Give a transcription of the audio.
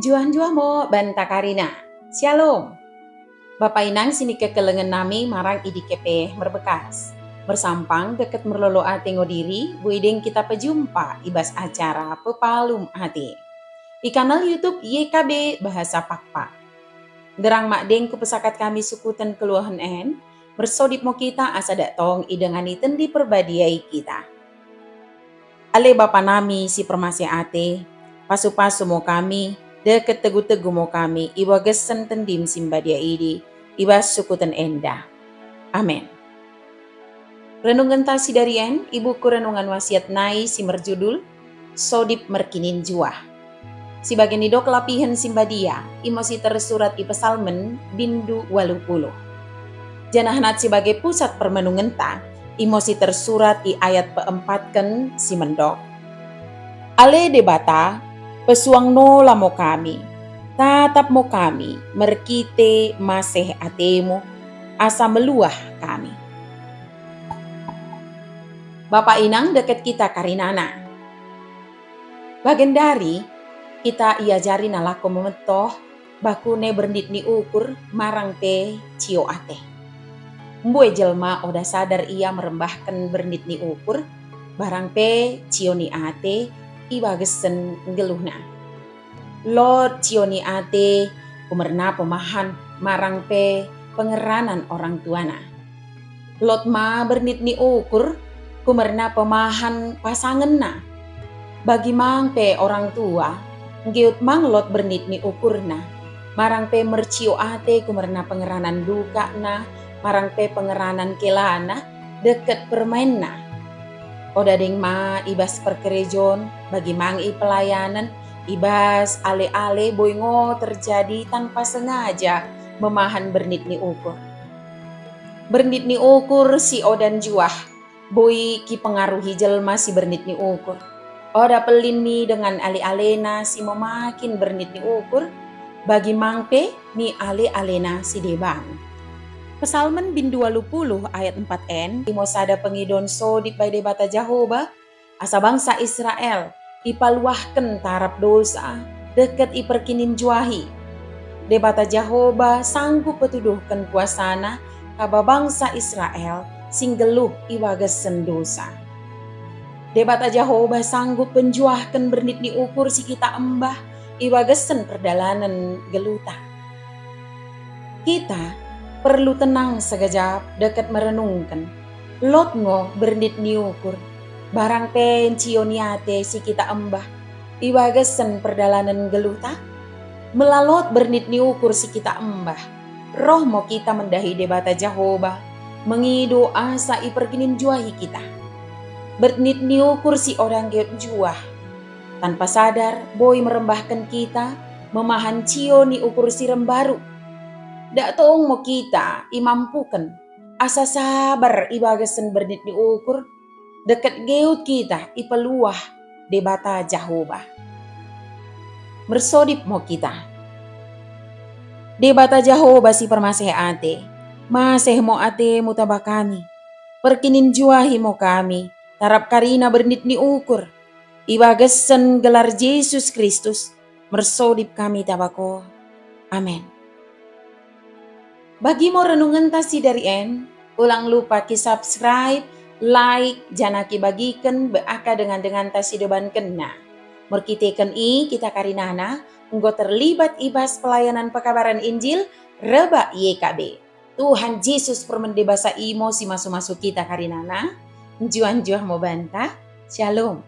Juan mo banta karina. Shalom. Bapak inang sini kekelengan nami marang idikepe merbekas. Bersampang deket merlolo ate ngodiri, buideng kita pejumpa ibas acara pepalum ate. Di kanal YouTube YKB Bahasa Pakpak. Derang mak deng pesakat kami sukutan keluahan en, bersodip mo kita asa datong idengani tendi perbadiai kita. Ale bapa nami si permasi ate, pasu-pasu mo kami, deket tegu-tegu mo kami, iwa gesen tendim simbadia idi, iwa sukutan enda. Amin. Renungan tasi darien, ibuku renungan wasiat nai si merjudul, Sodip merkinin juah. Si bagian ido kelapihan simbadia, imosi tersurat i pesalmen bindu 80. Janahanat sebagai pusat permenungan ta, imosi tersurat i ayat peempatken si mendok. Ale debata, pesuang no lamo kami, tatap mo kami, merkite maseh atemu, asa meluah kami. Bapak inang deket kita karinana. Bagendari, kita iajari nalako memetoh, bakune bernit ni ukur, marang pe cio ate. Mbue jelma oda sadar ia merembahkan bernit ni ukur, barang pe cio ni ate, iba gesen geluhna. Lot cioni ate kumerna pemahan marang pe pengeranan orang tuana. Lot ma bernit ni ukur kumerna pemahan pasangenna. Bagi mang pe orang tua ngiut mang lot bernit ni ukurna. Marang pe mercio ate kumerna pengeranan duka na, marang pe pengeranan kelana deket permainna. Oda ding ma ibas perkerejon, bagi mang i pelayanan, ibas ale-ale boingo terjadi tanpa sengaja memahan bernit ni ukur. Bernit ni ukur si odan juah, boi ki pengaruhi jelma si bernit ni ukur. Oda pelin mi dengan ale-alena si memakin bernit ni ukur, bagi mang pe ni ale-alena si debang. Pesalmen bin 20 ayat 4n, imosada pengidon sodip by debata Jahoba, asa bangsa Israel, ipaluahken tarap dosa, deket iperkinin juahi. Debata Jahoba sanggup petuduhkan kuasana, kaba bangsa Israel, singgeluh iwagesen dosa. Debata Jahoba sanggup penjuahkan bernit ni ukur si kita embah, iwagesen perdalanan geluta. Kita perlu tenang segejap deket merenungkan. Lot ngo bernit ni ukur. Barang pencio niate si kita embah. Iwagesen perdalanan geluta. Melalot bernit ni ukur si kita embah. Roh mo kita mendahi debata Jahoba. Mengido asa iperkinin juahi kita. Bernit ni ukur si orang geot juah. Tanpa sadar boy merembahkan kita. Memahan cio ni ukur si rembaru. Dak toong mo kita imampukan asa sabar ibagasan bernit ni ukur dekat geut kita ipeluah debata Jahoba. Bersodip mo kita. Debata Jahoba si permaseh ate, maseh mo ate mutaba kami. Perkinin juahi mo kami, tarap karina bernit ni ukur. Ibagasan gelar Yesus Kristus, mersodip kami tabako. Amin. Bagi mo renungan tasi dari en, ulang lupa ki subscribe, like, janaki bagikan beaka dengan tasi deban kena. Merkitekan kita karinana, enggo terlibat ibas pelayanan pekabaran Injil, reba YKB. Tuhan Yesus permendebasa imo si masuk-masuk kita karinana, juan-juan mau bantah, shalom.